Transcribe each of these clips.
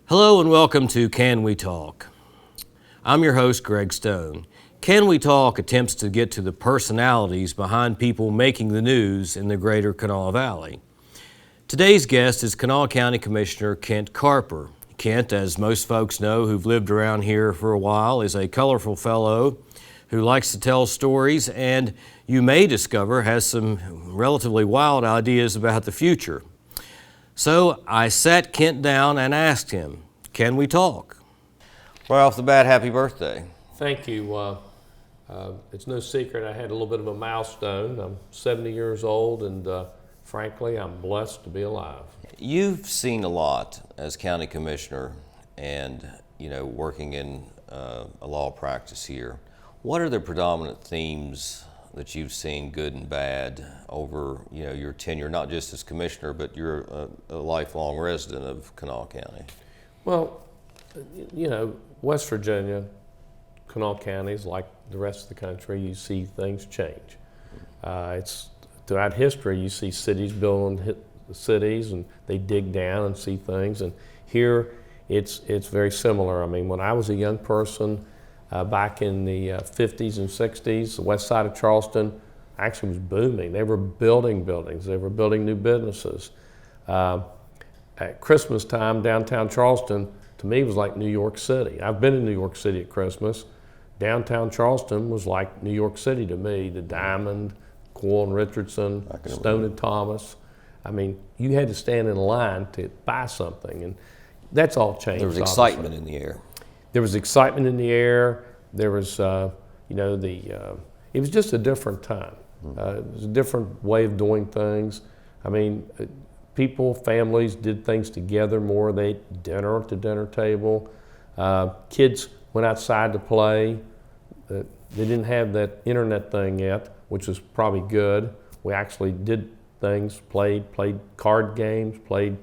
Hello and welcome to Can We Talk? I'm your host, Greg Stone. Can We Talk attempts to get to the personalities behind people making the news in the greater Kanawha Valley. Today's guest is Kanawha County Commissioner Kent Carper. Kent, as most folks know who've lived around here for a while, is a colorful fellow who likes to tell stories and you may discover has some relatively wild ideas about the future. So I sat Kent down and asked him, can we talk? Right off the bat, happy birthday. Thank you. It's no secret I had a little bit of a milestone. I'm 70 years old and frankly, I'm blessed to be alive. You've seen a lot as county commissioner and, working in a law practice here. What are the predominant themes that you've seen, good and bad, over your tenure, not just as commissioner, but you're a lifelong resident of Kanawha County? Well, West Virginia, Kanawha County is like the rest of the country. You see things change. It's throughout history. You see cities building cities, and they dig down and see things. And here, it's very similar. I mean, when I was a young person, back in the 50s and 60s, the west side of Charleston actually was booming. They were building buildings. They were building new businesses. At Christmas time, downtown Charleston, to me, was like New York City. I've been in New York City at Christmas. Downtown Charleston was like New York City to me. The Diamond, Coyle and Richardson, Stone and Thomas. I mean, you had to stand in line to buy something, and that's all changed. There was excitement in the air. There was excitement in the air. There was, it was just a different time. It was a different way of doing things. I mean, people, families did things together more. They ate dinner at the dinner table. Kids went outside to play. They didn't have that internet thing yet, which was probably good. We actually did things, played card games, played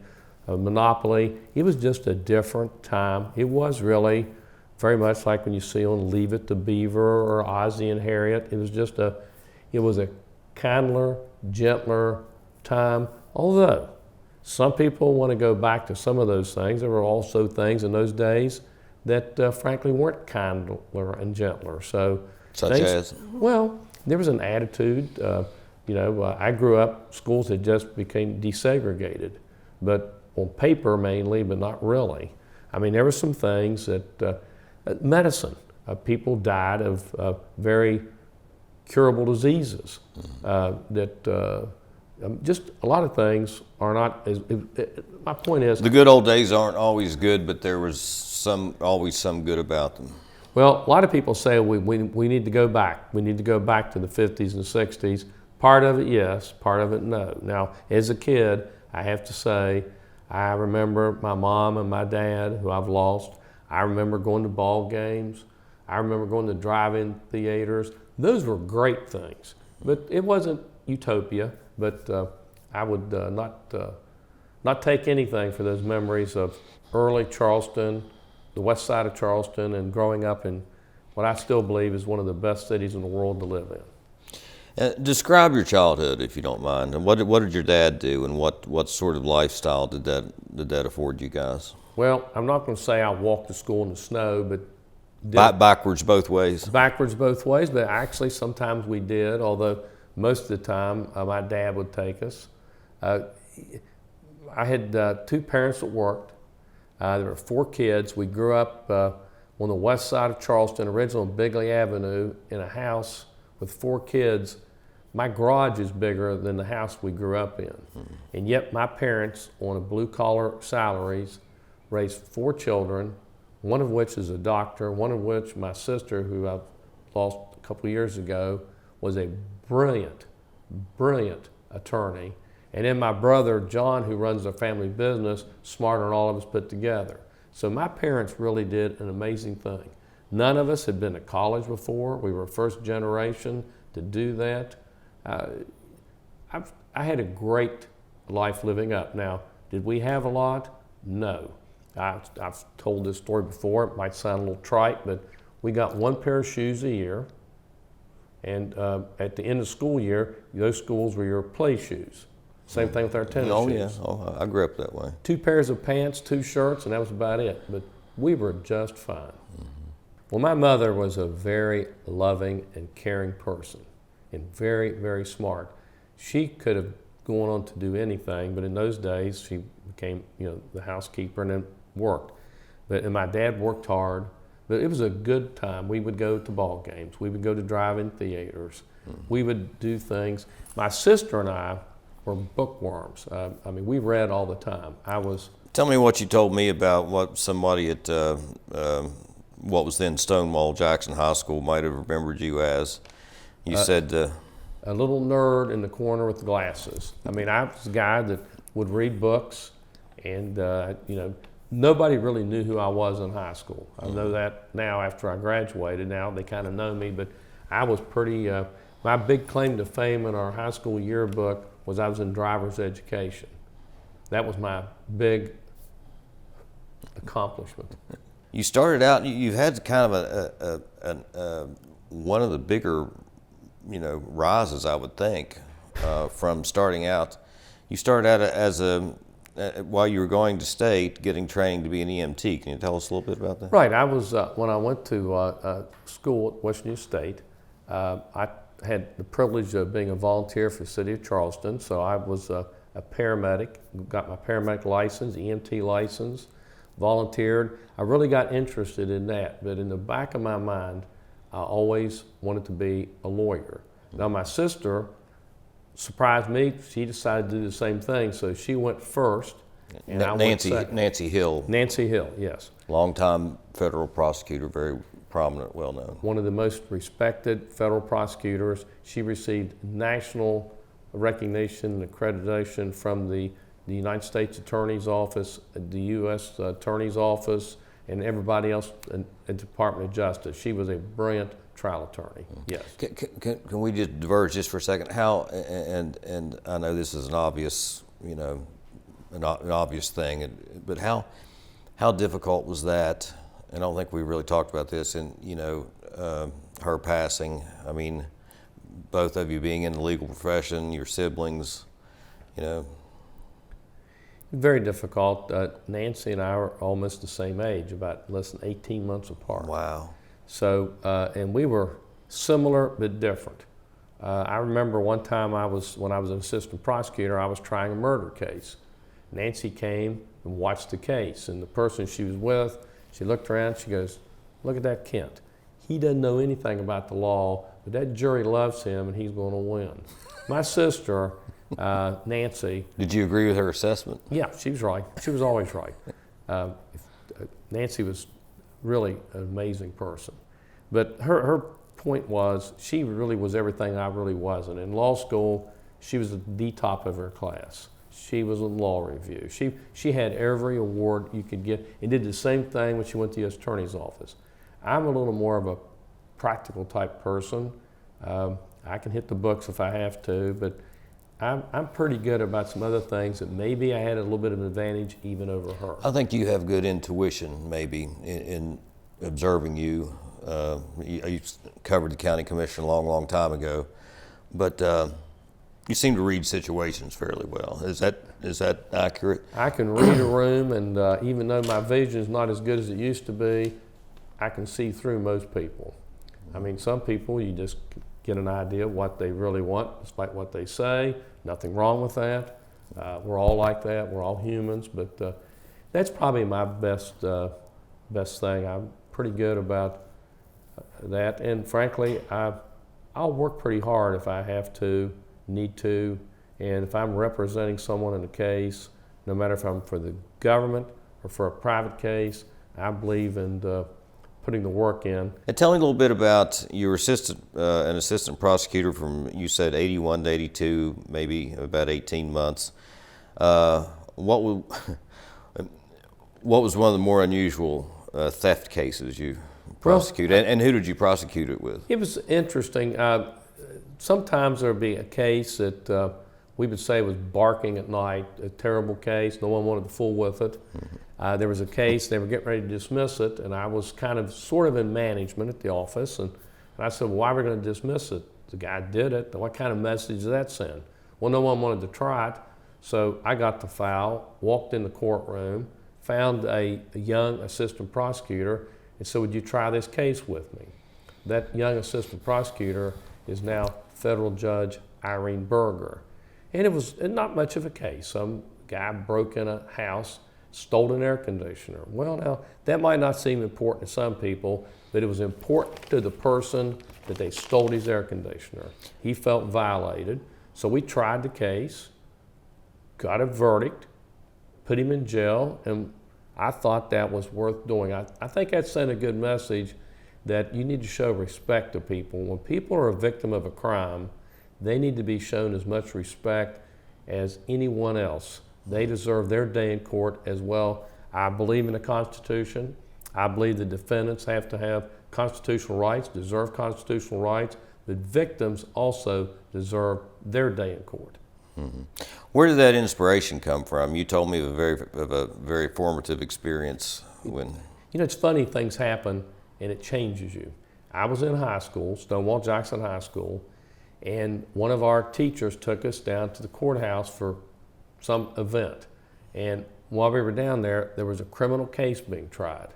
Monopoly. It was just a different time. It was really very much like when you see on Leave It to Beaver or Ozzie and Harriet. It was a kindler, gentler time. Although some people want to go back to some of those things. There were also things in those days that frankly weren't kindler and gentler. Such as? Well, there was an attitude. I grew up, schools had just became desegregated, but on paper mainly, but not really. I mean, there were some things that, medicine, people died of very curable diseases, just a lot of things are not, my point is. The good old days aren't always good, but there was always some good about them. Well, a lot of people say we need to go back. We need to go back to the 50s and 60s. Part of it, yes. Part of it, no. Now, as a kid, I have to say, I remember my mom and my dad, who I've lost. I remember going to ball games. I remember going to drive-in theaters. Those were great things. But it wasn't utopia. But I would not take anything for those memories of early Charleston, the west side of Charleston, and growing up in what I still believe is one of the best cities in the world to live in. Describe your childhood, if you don't mind. And what did your dad do, and what sort of lifestyle did that afford you guys? Well, I'm not going to say I walked to school in the snow, but backwards both ways. Backwards both ways, but actually sometimes we did. Although most of the time my dad would take us. I had two parents that worked. There were 4 kids. We grew up on the west side of Charleston, originally on Bigley Avenue, in a house with 4 kids. My garage is bigger than the house we grew up in. And yet my parents, on a blue-collar salaries, raised 4 children, one of which is a doctor, one of which my sister, who I lost a couple years ago, was a brilliant attorney. And then my brother, John, who runs our family business, smarter than all of us put together. So my parents really did an amazing thing. None of us had been to college before. We were first generation to do that. I had a great life living up. Now, did we have a lot? No. I've told this story before. It might sound a little trite, but we got 1 pair of shoes a year. And at the end of school year, those schools were your play shoes. Same thing with our tennis Oh shoes. yeah, oh, I grew up that way. 2 pairs of pants, 2 shirts, and that was about it. But we were just fine. Well, my mother was a very loving and caring person, and very, very smart. She could have gone on to do anything, but in those days she became, the housekeeper and then worked. And my dad worked hard, but it was a good time. We would go to ball games. We would go to drive-in theaters. We would do things. My sister and I were bookworms. We read all the time. Tell me what you told me about what somebody at what was then Stonewall Jackson High School might have remembered you as. You said a little nerd in the corner with glasses. I was a guy that would read books, and nobody really knew who I was in high school. I know that now after I graduated. Now they kind of know me, but I was pretty. My big claim to fame in our high school yearbook was I was in driver's education. That was my big accomplishment. You started out. You had kind of one of the bigger, rises, I would think, from starting out. You started out as while you were going to state, getting training to be an EMT. Can you tell us a little bit about that? Right. I was when I went to school at Western State. I had the privilege of being a volunteer for the city of Charleston. So I was a paramedic. Got my paramedic license, EMT license. Volunteered. I really got interested in that, but in the back of my mind, I always wanted to be a lawyer. Now my sister surprised me. She decided to do the same thing, so she went first, and I went second. Nancy Hill. Nancy Hill, yes. Longtime federal prosecutor, very prominent, well known. One of the most respected federal prosecutors. She received national recognition and accreditation from the United States Attorney's Office, the U.S. Attorney's Office, and everybody else in the Department of Justice. She was a brilliant trial attorney. Yes. Can we just diverge just for a second? How and I know this is an obvious, an obvious thing, but how difficult was that? I don't think we really talked about this. And her passing. Both of you being in the legal profession, your siblings, Very difficult. Nancy and I are almost the same age, about less than 18 months apart. Wow. So, and we were similar but different. I remember one time when I was an assistant prosecutor, I was trying a murder case. Nancy came and watched the case, and the person she was with, she looked around, she goes, "Look at that Kent. He doesn't know anything about the law, but that jury loves him and he's going to win." My sister, Nancy. Did you agree with her assessment? Yeah, she was right. She was always right. Nancy was really an amazing person. But her point was, she really was everything I really wasn't. In law school, she was the top of her class. She was in law review. She had every award you could get, and did the same thing when she went to the U.S. Attorney's Office. I'm a little more of a practical type person. I can hit the books if I have to, but I'm pretty good about some other things that maybe I had a little bit of an advantage even over her. I think you have good intuition, maybe, in observing you. You covered the county commission a long, long time ago, but you seem to read situations fairly well. Is that accurate? I can read a room, and even though my vision is not as good as it used to be, I can see through most people. Some people you just get an idea of what they really want, despite what they say. Nothing wrong with that. We're all like that. We're all humans, but that's probably my best thing. I'm pretty good about that, and frankly, I'll work pretty hard if I have to, need to, and if I'm representing someone in a case, no matter if I'm for the government or for a private case, I believe in putting the work in. And tell me a little bit about your an assistant prosecutor from, you said 81 to 82, maybe about 18 months. What was one of the more unusual theft cases you prosecuted, and who did you prosecute it with? It was interesting. Sometimes there would be a case that we would say was barking at night, a terrible case. No one wanted to fool with it. Mm-hmm. There was a case, they were getting ready to dismiss it, and I was sort of in management at the office, and I said, "Well, why are we going to dismiss it? The guy did it. What kind of message does that send?" Well, no one wanted to try it. So I got the file, walked in the courtroom, found a young assistant prosecutor, and said, would you try this case with me? That young assistant prosecutor is now federal judge Irene Berger. And it was not much of a case. Some guy broke in a house, stole an air conditioner. Well, now, that might not seem important to some people, but it was important to the person that they stole his air conditioner. He felt violated. So we tried the case, got a verdict, put him in jail, and I thought that was worth doing. I think that sent a good message that you need to show respect to people. When people are a victim of a crime, they need to be shown as much respect as anyone else. They deserve their day in court as well. I believe in the Constitution. I believe the defendants have to have constitutional rights, deserve constitutional rights, but victims also deserve their day in court. Mm-hmm. Where did that inspiration come from? You told me of a very formative experience when... You know, it's funny, things happen and it changes you. I was in high school, Stonewall Jackson High School, and one of our teachers took us down to the courthouse for some event. And while we were down there, there was a criminal case being tried.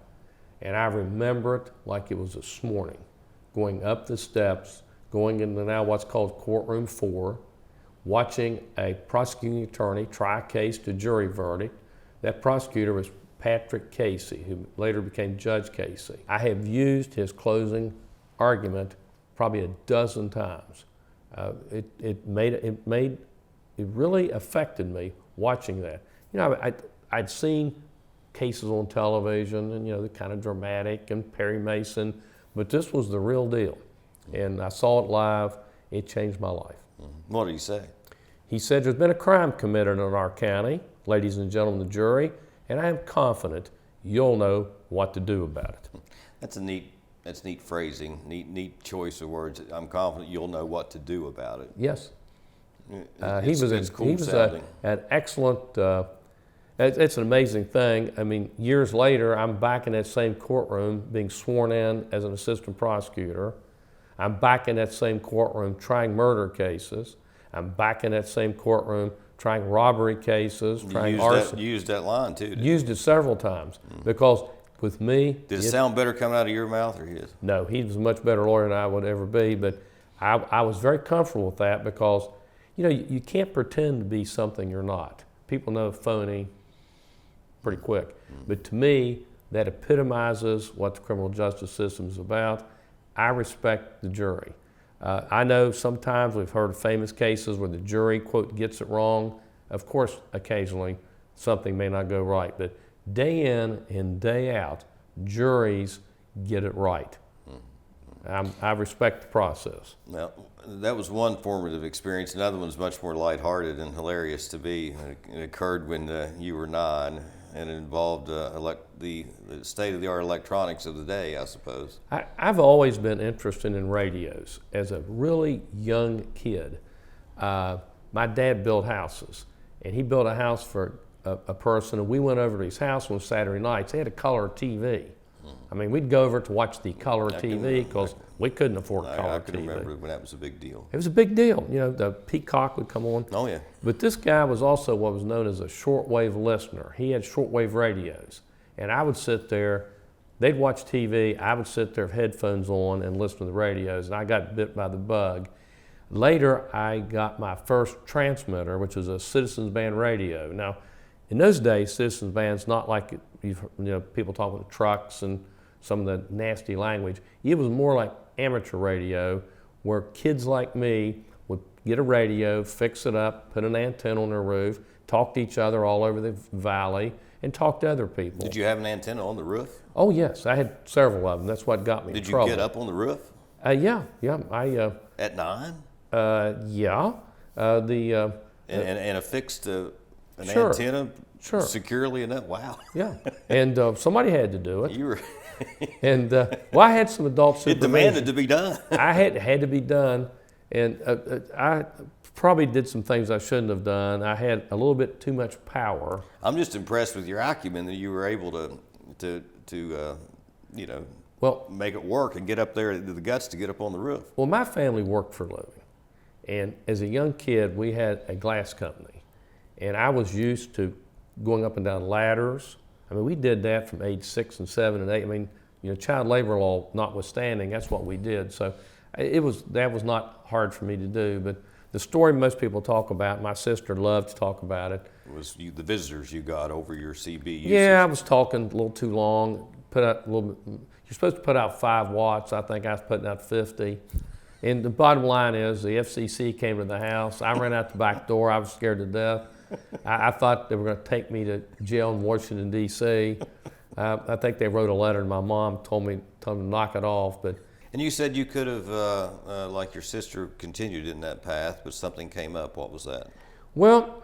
And I remember it like it was this morning, going up the steps, going into now what's called courtroom 4, watching a prosecuting attorney try a case to jury verdict. That prosecutor was Patrick Casey, who later became Judge Casey. I have used his closing argument probably a dozen times. It really affected me watching that. You know, I'd seen cases on television and, you know, they're kind of dramatic and Perry Mason, but this was the real deal. And I saw it live, it changed my life. What did he say? He said, there's been a crime committed in our county, ladies and gentlemen of the jury, and I am confident you'll know what to do about it. That's neat phrasing, neat choice of words. I'm confident you'll know what to do about it. Yes. He was an excellent, it's an amazing thing. I mean, years later, I'm back in that same courtroom being sworn in as an assistant prosecutor. I'm back in that same courtroom trying murder cases. I'm back in that same courtroom trying robbery cases, trying arson. You used that line too, didn't you? Used it several times because with me... Did it sound better coming out of your mouth or his? No, he was a much better lawyer than I would ever be, but I was very comfortable with that because, you know, you can't pretend to be something you're not. People know phony pretty quick. But to me, that epitomizes what the criminal justice system is about. I respect the jury. I know sometimes we've heard of famous cases where the jury, quote, gets it wrong. Of course, occasionally something may not go right, but day in and day out, juries get it right. I respect the process. Now, that was one formative experience. Another one's much more lighthearted and hilarious to be. It occurred when you were 9, and it involved the state-of-the-art electronics of the day, I suppose. I've always been interested in radios. As a really young kid, my dad built houses, and he built a house for a person, and we went over to his house on Saturday nights. They had a color TV. I mean, we'd go over to watch the color TV because we couldn't afford color TV. I can remember when that was a big deal. It was a big deal. You know, the Peacock would come on. Oh, yeah. But this guy was also what was known as a shortwave listener. He had shortwave radios. And I would sit there, they'd watch TV, I would sit there with headphones on and listen to the radios, and I got bit by the bug. Later, I got my first transmitter, which was a Citizens Band radio. Now, in those days, Citizens Band's not like people talking to trucks and some of the nasty language. It was more like amateur radio where kids like me would get a radio, fix it up, put an antenna on their roof, talk to each other all over the valley, and talk to other people. Did you have an antenna on the roof? Oh, yes. I had several of them. That's what got me in trouble. Did you get up on the roof? Yeah. At 9? Yeah. And affixed an antenna securely enough? Wow. Yeah. And somebody had to do it. You were... And I had some adult supervision. It demanded to be done. I had to be done, and I probably did some things I shouldn't have done. I had a little bit too much power. I'm just impressed with your acumen that you were able to make it work and get up there, the guts to get up on the roof. Well, my family worked for a living, and as a young kid, we had a glass company, And I was used to going up and down ladders. I mean, we did that from age 6 and 7 and 8. I mean, child labor law notwithstanding, that's what we did. So that was not hard for me to do. But the story most people talk about, my sister loved to talk about it. Was the visitors you got over your CB usage? Yeah, I was talking a little too long. Put out a little bit. You're supposed to put out 5 watts. I think I was putting out 50. And the bottom line is the FCC came to the house. I ran out the back door. I was scared to death. I thought they were going to take me to jail in Washington, D.C. I think they wrote a letter to my mom, told me to knock it off. But And you said you could have, like your sister, continued in that path, but something came up. What was that? Well,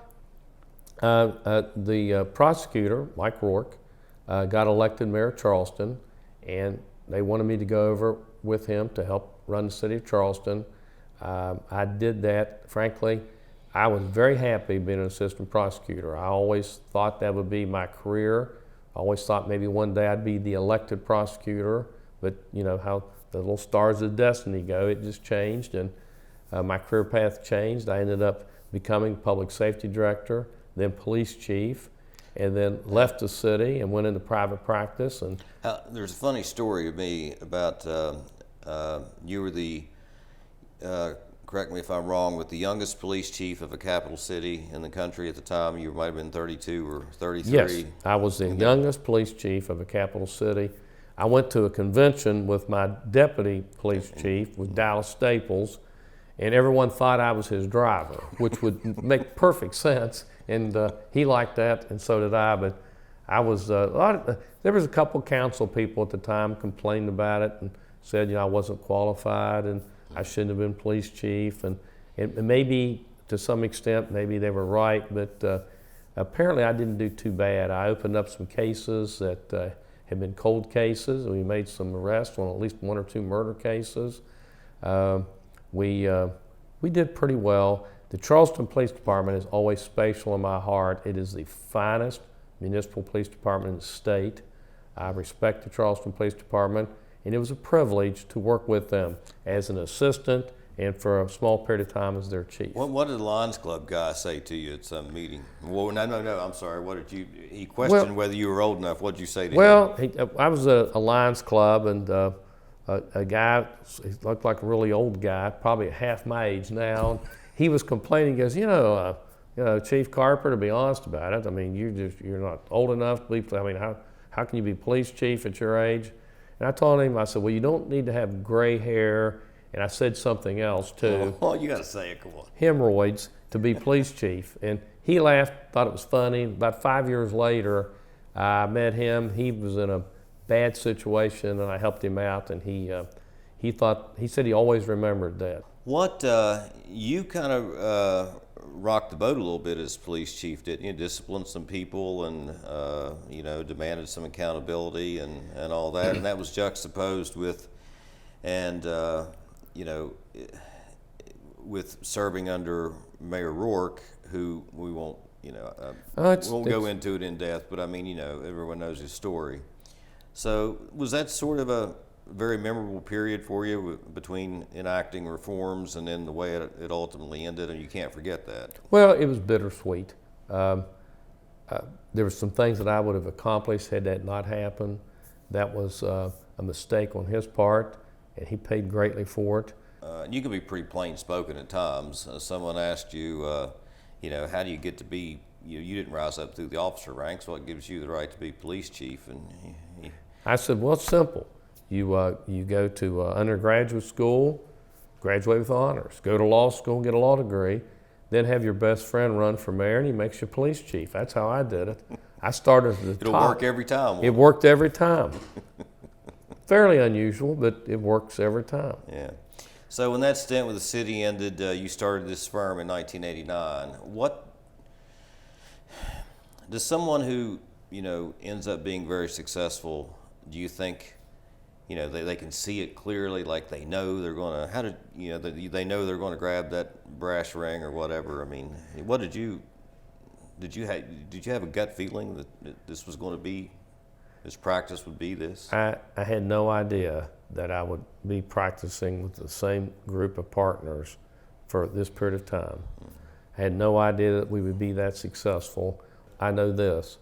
the prosecutor, Mike Rourke, got elected mayor of Charleston, and they wanted me to go over with him to help run the city of Charleston. I did that. Frankly, I was very happy being an assistant prosecutor. I always thought that would be my career. I always thought maybe one day I'd be the elected prosecutor, but how the little stars of destiny go, it just changed, and my career path changed. I ended up becoming public safety director, then police chief, and then left the city and went into private practice. And there's a funny story of me about you were the, correct me if I'm wrong, with the youngest police chief of a capital city in the country at the time. You might have been 32 or 33. Yes, I was the youngest police chief of a capital city. I went to a convention with my deputy police chief, with Dallas Staples, and everyone thought I was his driver, which would make perfect sense. And he liked that, and so did I. But I was there was a couple council people at the time complained about it and said I wasn't qualified and I shouldn't have been police chief. And maybe to some extent maybe they were right, but apparently I didn't do too bad. I opened up some cases that had been cold cases. We made some arrests on at least 1 or 2 murder cases. We did pretty well. The Charleston Police Department is always special in my heart. It is the finest municipal police department in the state. I respect the Charleston Police Department, and it was a privilege to work with them as an assistant and for a small period of time as their chief. What did the Lions Club guy say to you at some meeting? Well, no, I'm sorry. What did you? He questioned whether you were old enough. What did you say to him? Well, I was a Lions Club, and a guy, he looked like a really old guy, probably half my age now. He was complaining. He goes, Chief Carper, to be honest about it, I mean, you're not old enough to be. I mean, how can you be police chief at your age? And I told him, I said, well, you don't need to have gray hair. And I said something else too. Oh, you got to say it, come on. Hemorrhoids to be police chief. And he laughed, thought it was funny. About 5 years later, I met him. He was in a bad situation, and I helped him out. And he said he always remembered that. What you kind of rocked the boat a little bit as police chief, didn't you? Disciplined some people and demanded some accountability and all that, and that was juxtaposed with with serving under Mayor Rourke, who we won't go into it in depth, but I mean everyone knows his story. So was that sort of a very memorable period for you between enacting reforms and then the way it ultimately ended, and you can't forget that? Well, it was bittersweet. There were some things that I would have accomplished had that not happened. That was a mistake on his part, and he paid greatly for it. You can be pretty plain spoken at times. Someone asked you, how do you get to be, you didn't rise up through the officer ranks, what gives you the right to be police chief? And I said, well, it's simple. You go to undergraduate school, graduate with honors, go to law school, get a law degree, then have your best friend run for mayor, and he makes you police chief. That's how I did it. I started at the top. It'll work every time. It worked every time. Fairly unusual, but it works every time. Yeah. So when that stint with the city ended, you started this firm in 1989. What does someone who ends up being very successful, do you think they can see it clearly, like they know they're going to they know they're going to grab that brass ring or whatever? I mean, what did you have a gut feeling that this was going to be, this practice would be this? I had no idea that I would be practicing with the same group of partners for this period of time. I had no idea that we would be that successful. I know this.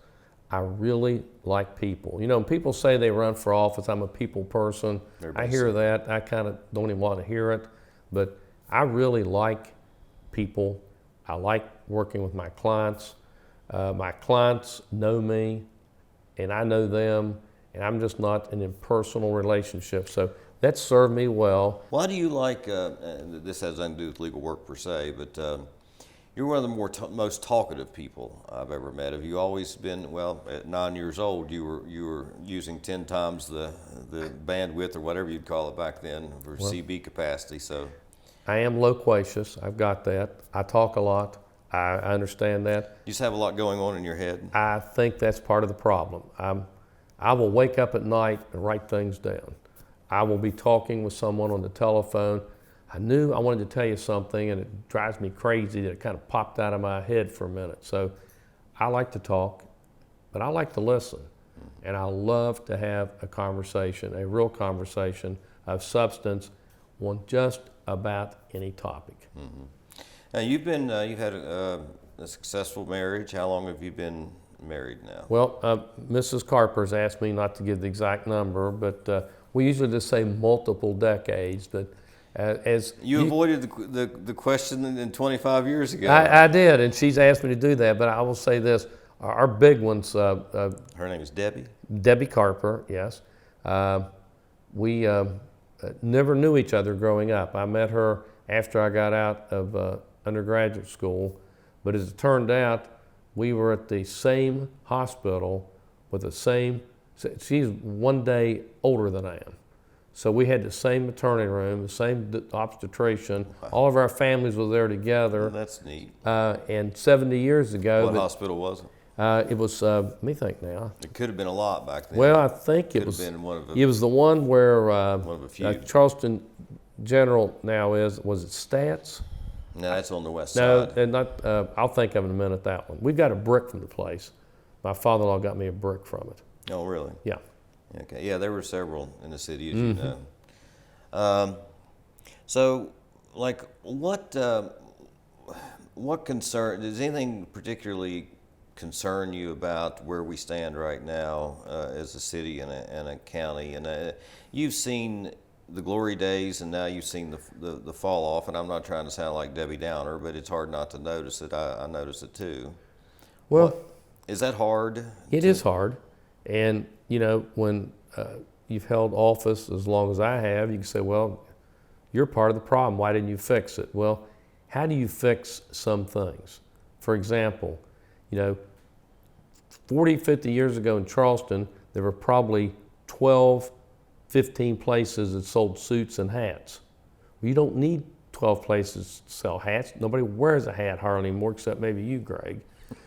I really like people. You know, when people say they run for office, I'm a people person. I hear that. I kind of don't even want to hear it. But I really like people. I like working with my clients. My clients know me, and I know them, and I'm just not in impersonal relationship. So that's served me well. Why do you like, this has nothing to do with legal work per se, but you're one of the most talkative people I've ever met. Have you always been, well, at 9 years old, you were using 10 times the bandwidth or whatever you'd call it back then for CB capacity, so. I am loquacious, I've got that. I talk a lot, I understand that. You just have a lot going on in your head? I think that's part of the problem. I will wake up at night and write things down. I will be talking with someone on the telephone. I knew I wanted to tell you something, and it drives me crazy that it kind of popped out of my head for a minute. So I like to talk, but I like to listen. And I love to have a conversation, a real conversation of substance on just about any topic. Mm-hmm. Now you've had a successful marriage. How long have you been married now? Well, Mrs. Carper's asked me not to give the exact number, but we usually just say multiple decades. But as you avoided the question in 25 years ago. I did, and she's asked me to do that. But I will say this: our big ones. Her name is Debbie. Debbie Carper. Yes. We never knew each other growing up. I met her after I got out of undergraduate school, but as it turned out, we were at the same hospital with the same. She's 1 day older than I am. So we had the same maternity room, the same obstetrician. Wow. All of our families were there together. Well, that's neat. And 70 years ago. What hospital was it? It was, let me think now. It could have been a lot back then. Well, I think it was. Been one of it was the one where one of a few. Charleston General now is. Was it Stats? No, that's on the west side. No, not. I'll think of it in a minute. That one. We got a brick from the place. My father-in-law got me a brick from it. Oh, really? Yeah. Okay. Yeah, there were several in the city, as you know. So, like, what concern? Does anything particularly concern you about where we stand right now as a city and a county? And you've seen the glory days, and now you've seen the fall off. And I'm not trying to sound like Debbie Downer, but it's hard not to notice it. I notice it too. Well, is that hard? It is hard. And, you know, when you've held office as long as I have, you can say, well, you're part of the problem. Why didn't you fix it? Well, how do you fix some things? For example, you know, 40, 50 years ago in Charleston, there were probably 12, 15 places that sold suits and hats. Well, you don't need 12 places to sell hats. Nobody wears a hat hardly anymore except maybe you, Greg.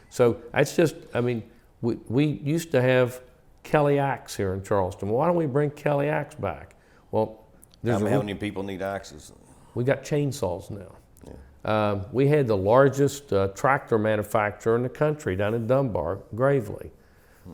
So that's just, I mean, we used to have Kelly axe here in Charleston. Well, why don't we bring Kelly axe back? Well, how many people need axes? We got chainsaws now. Yeah. We had the largest tractor manufacturer in the country down in Dunbar, Gravely.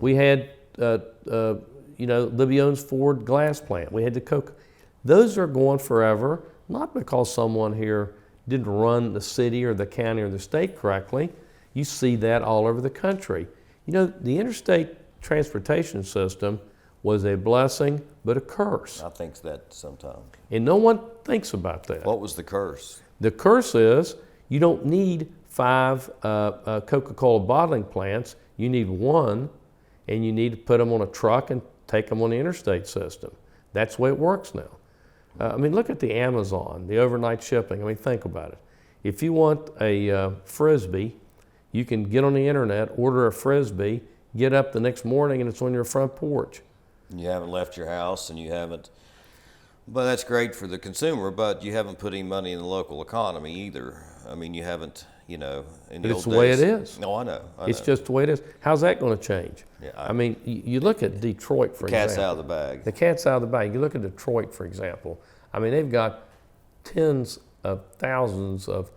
We had, you know, Libby-Owens Ford glass plant. We had the Coke. Those are going forever, not because someone here didn't run the city or the county or the state correctly. You see that all over the country. You know, the interstate transportation system was a blessing, but a curse. I think that sometimes. And no one thinks about that. What was the curse? The curse is you don't need 5 Coca-Cola bottling plants. You need 1, and you need to put them on a truck and take them on the interstate system. That's the way it works now. I mean, look at the Amazon, the overnight shipping. I mean, think about it. If you want a Frisbee, you can get on the internet, order a Frisbee, get up the next morning, and it's on your front porch. You haven't left your house, and you haven't. But that's great for the consumer, but you haven't put any money in the local economy either. I mean, you haven't, you know, in the old days. It's the way it is. No, I know. It's just the way it is. How's that going to change? Yeah, I mean, you look at Detroit, for example. Cat's out of the bag. The cat's out of the bag. You look at Detroit, for example. I mean, they've got tens of thousands of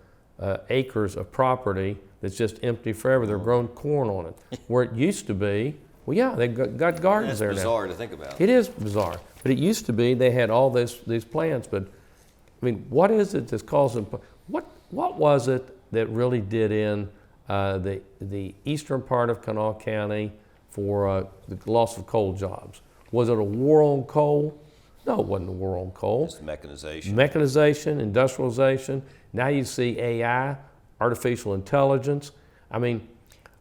acres of property that's just empty forever. They're growing corn on it. Where it used to be, well, yeah, they've got gardens there now. That's bizarre to think about. It is bizarre. But it used to be they had all these plants. But, I mean, what is it that's causing, what was it that really did in the eastern part of Kanawha County for the loss of coal jobs. Was it a war on coal? No, it wasn't a war on coal. It's mechanization. Mechanization, industrialization. Now you see AI, artificial intelligence. I mean,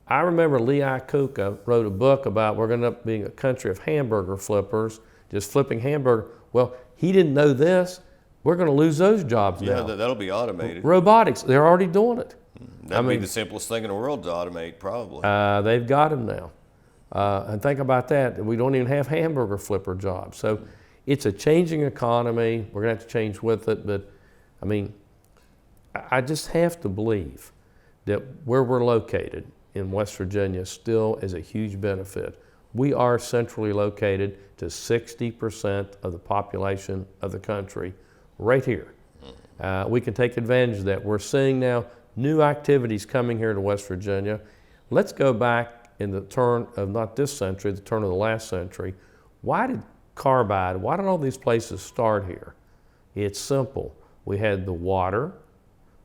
I remember Lee Iacocca wrote a book about we're going to end up being a country of hamburger flippers, just flipping hamburger. Well, he didn't know this. We're going to lose those jobs now. Yeah, that'll be automated. Robotics, they're already doing it. That'd be the simplest thing in the world to automate, probably. They've got them now. And think about that. We don't even have hamburger flipper jobs. So it's a changing economy. We're going to have to change with it. But, I mean, I just have to believe that where we're located in West Virginia still is a huge benefit. We are centrally located to 60% of the population of the country right here. We can take advantage of that. We're seeing now new activities coming here to West Virginia. Let's go back in the turn of not this century, the turn of the last century. Why did carbide, why did all these places start here? It's simple. We had the water,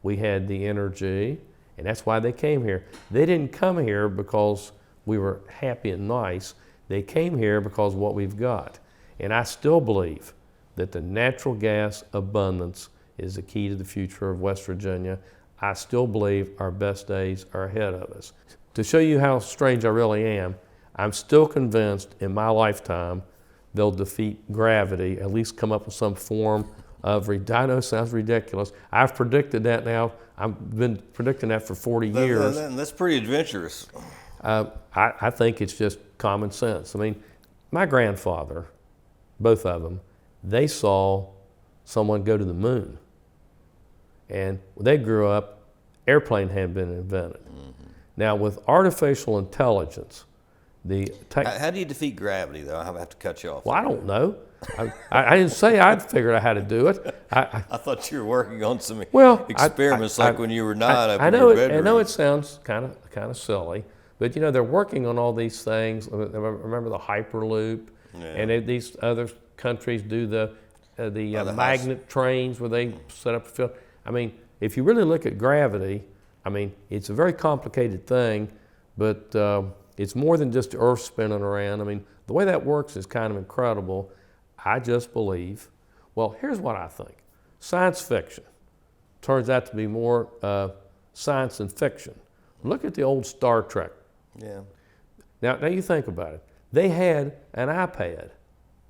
we had the energy, and that's why they came here. They didn't come here because we were happy and nice. They came here because of what we've got. And I still believe that the natural gas abundance is the key to the future of West Virginia. I still believe our best days are ahead of us. To show you how strange I really am, I'm still convinced in my lifetime they'll defeat gravity, at least come up with some form of, I know it sounds ridiculous. I've predicted that now. I've been predicting that for 40 years. That's pretty adventurous. I think it's just common sense. I mean, my grandfather, both of them, they saw someone go to the moon. And when they grew up, airplane hadn't been invented. Now with artificial intelligence, how do you defeat gravity, though? I have to cut you off. Well, I don't know. I didn't say I'd figured out how to do it. I thought you were working on some experiments when you were 9 up in your bedroom. I know it sounds kind of silly, but you know they're working on all these things. Remember the Hyperloop, and these other countries do the magnet trains where they set up a field. I mean, if you really look at gravity, I mean, it's a very complicated thing, but it's more than just the Earth spinning around. I mean, the way that works is kind of incredible. I just believe, well, here's what I think. Science fiction turns out to be more science than fiction. Look at the old Star Trek. Yeah. Now you think about it. They had an iPad.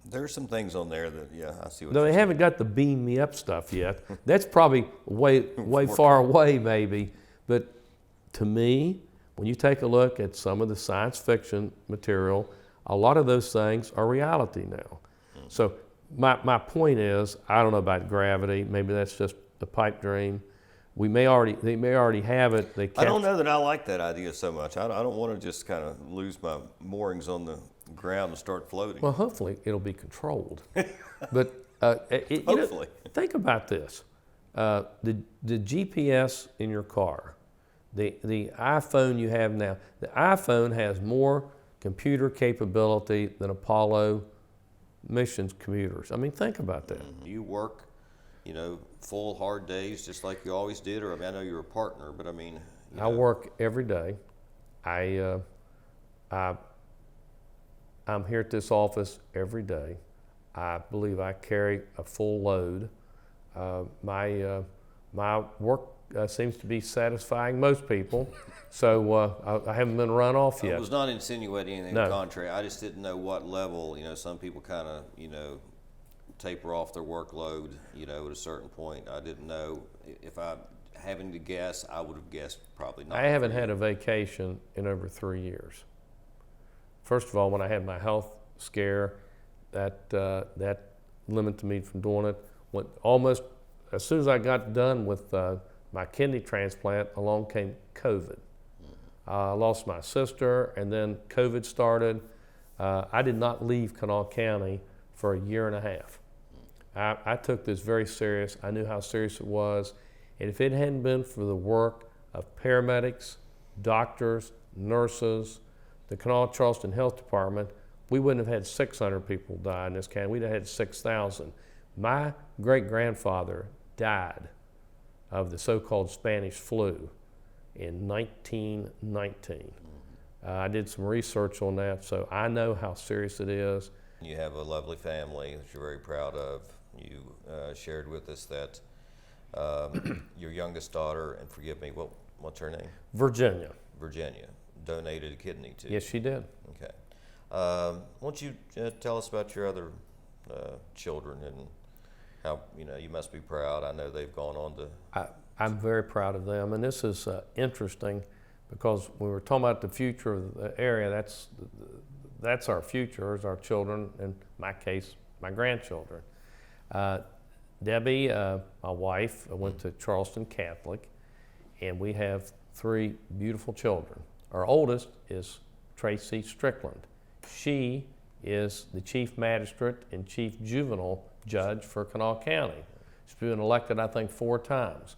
There's some things on there that, I see what Though they haven't got the beam me up stuff yet. That's probably way far away maybe. But to me, when you take a look at some of the science fiction material, a lot of those things are reality now. So my point is, I don't know about gravity. Maybe that's just a pipe dream. They may already have it. I don't know that I like that idea so much. I don't want to just kind of lose my moorings on the ground and start floating. Well, hopefully it'll be controlled. But hopefully. Think about this. The GPS in your car, the iPhone you have now, the iPhone has more computer capability than Apollo missions computers. I mean, think about that. You work, full hard days just like you always did, or I know you're a partner, but I mean. I work every day. I'm here at this office every day. I believe I carry a full load. My work seems to be satisfying most people, so I haven't been run off yet. I was not insinuating anything contrary. I just didn't know what level. Some people kind of taper off their workload. At a certain point, I didn't know if I having to guess. I would have guessed probably not. I haven't had a vacation in over 3 years. First of all, when I had my health scare, that limited me from doing it. Almost as soon as I got done with my kidney transplant, along came COVID. I lost my sister, and then COVID started. I did not leave Kanawha County for a year and a half. I took this very serious. I knew how serious it was. And if it hadn't been for the work of paramedics, doctors, nurses, the Kanawha Charleston Health Department, we wouldn't have had 600 people die in this county. We'd have had 6,000. My great-grandfather died of the so-called Spanish flu in 1919. I did some research on that, so I know how serious it is. You have a lovely family that you're very proud of. You shared with us that your youngest daughter, and forgive me, what's her name? Virginia. Virginia, donated a kidney to you. Yes, she did. Okay. Why don't you tell us about your other children and how, you must be proud. I know they've gone on to... I'm very proud of them, and this is interesting because when we're talking about the future of the area, that's our future, is our children, in my case, my grandchildren. Debbie, my wife, went to Charleston Catholic, and we have 3 beautiful children. Our oldest is Tracy Strickland. She is the chief magistrate and chief juvenile judge for Kanawha County. She's been elected, I think, 4 times.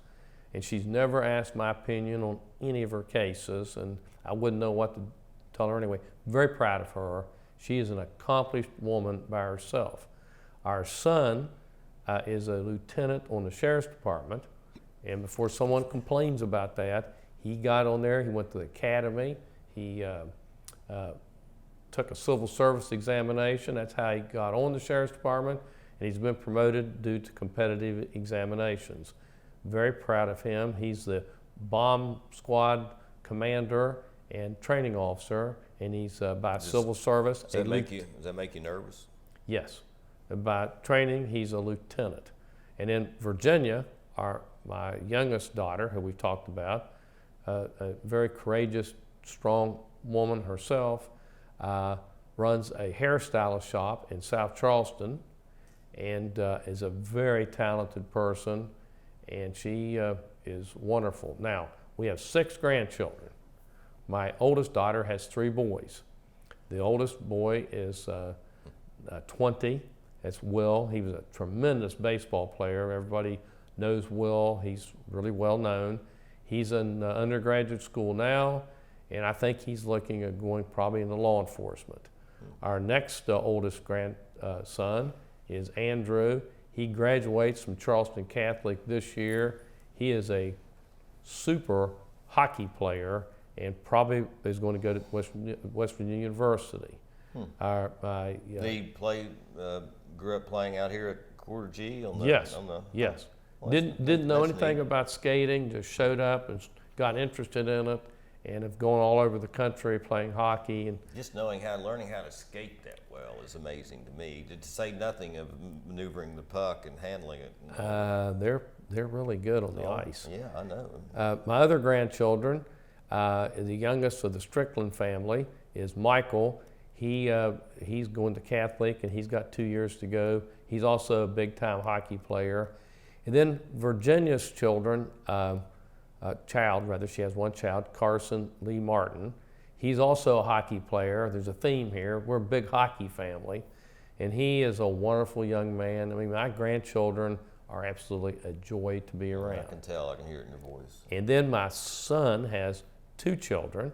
And she's never asked my opinion on any of her cases, and I wouldn't know what to tell her anyway. Very proud of her. She is an accomplished woman by herself. Our son is a lieutenant on the sheriff's department, and before someone complains about that, he got on there, he went to the academy, he took a civil service examination. That's how he got on the sheriff's department, and he's been promoted due to competitive examinations. Very proud of him. He's the bomb squad commander and training officer, and he's by civil service. Does that make you nervous? Yes. By training, he's a lieutenant. And then Virginia, my youngest daughter, who we've talked about, a very courageous, strong woman herself, runs a hairstylist shop in South Charleston, and is a very talented person, and she is wonderful. Now, we have 6 grandchildren. My oldest daughter has 3 boys. The oldest boy is 20. That's Will. He was a tremendous baseball player. Everybody knows Will. He's really well known. He's in undergraduate school now, and I think he's looking at going probably into law enforcement. Our next oldest grandson is Andrew. He graduates from Charleston Catholic this year. He is a super hockey player and probably is going to go to West Virginia University. He grew up playing out here at Quarter G? Yes. Well, Didn't know that's anything neat. about skating, just showed up and got interested in it, and have gone all over the country playing hockey. And Just learning how to skate that well is amazing to me. To say nothing of maneuvering the puck and handling it. they're really good on the ice. Yeah, I know. My other grandchildren, the youngest of the Strickland family is Michael. He's going to Catholic, and he's got 2 years to go. He's also a big-time hockey player. And then Virginia's children, she has 1 child, Carson Lee Martin. He's also a hockey player. There's a theme here. We're a big hockey family, and he is a wonderful young man. I mean, my grandchildren are absolutely a joy to be around. I can tell. I can hear it in your voice. And then my son has 2 children.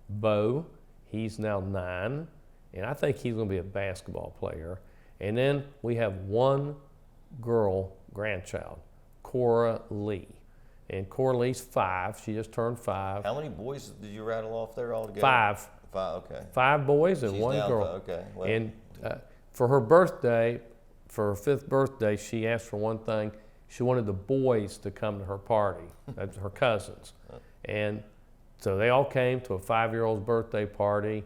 Bo, he's now 9, and I think he's going to be a basketball player. And then we have 1 girl grandchild, Cora Lee. And Cora Lee's 5. She just turned 5. How many boys did you rattle off there altogether? 5. 5, okay. 5 boys and She's 1 down girl. okay. Well, And for her birthday, for her 5th birthday, she asked for one thing. She wanted the boys to come to her party, that's her cousins. And so they all came to a 5-year-old's birthday party,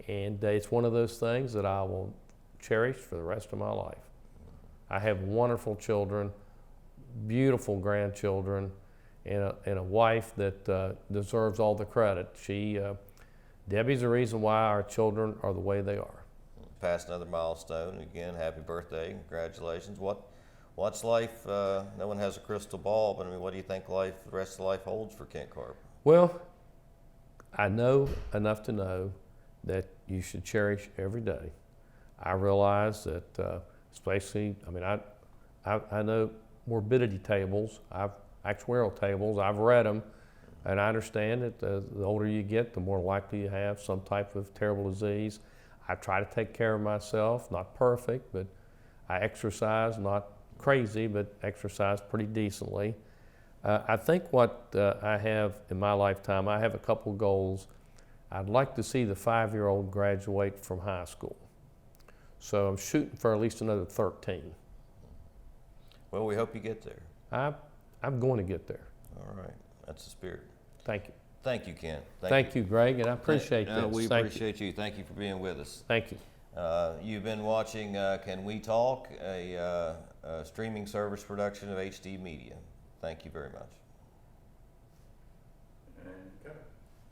and it's one of those things that I will cherish for the rest of my life. I have wonderful children, beautiful grandchildren, and a wife that deserves all the credit. Debbie's the reason why our children are the way they are. Past another milestone. Again, happy birthday. Congratulations. What's life? No one has a crystal ball, but I mean, what do you think the rest of life holds for Kent Carper? Well, I know enough to know that you should cherish every day. I realize that, especially, I mean, I know morbidity tables, actuarial tables, I've read them, and I understand that the older you get, the more likely you have some type of terrible disease. I try to take care of myself, not perfect, but I exercise, not crazy, but exercise pretty decently. I think what I have in my lifetime, I have a couple goals. I'd like to see the 5-year-old graduate from high school. So I'm shooting for at least another 13. Well, we hope you get there. I'm going to get there. All right. That's the spirit. Thank you. Thank you, Ken. Thank you, Greg, and I appreciate this. We Thank appreciate you. Thank you for being with us. Thank you. You've been watching Can We Talk, a streaming service production of HD Media. Thank you very much.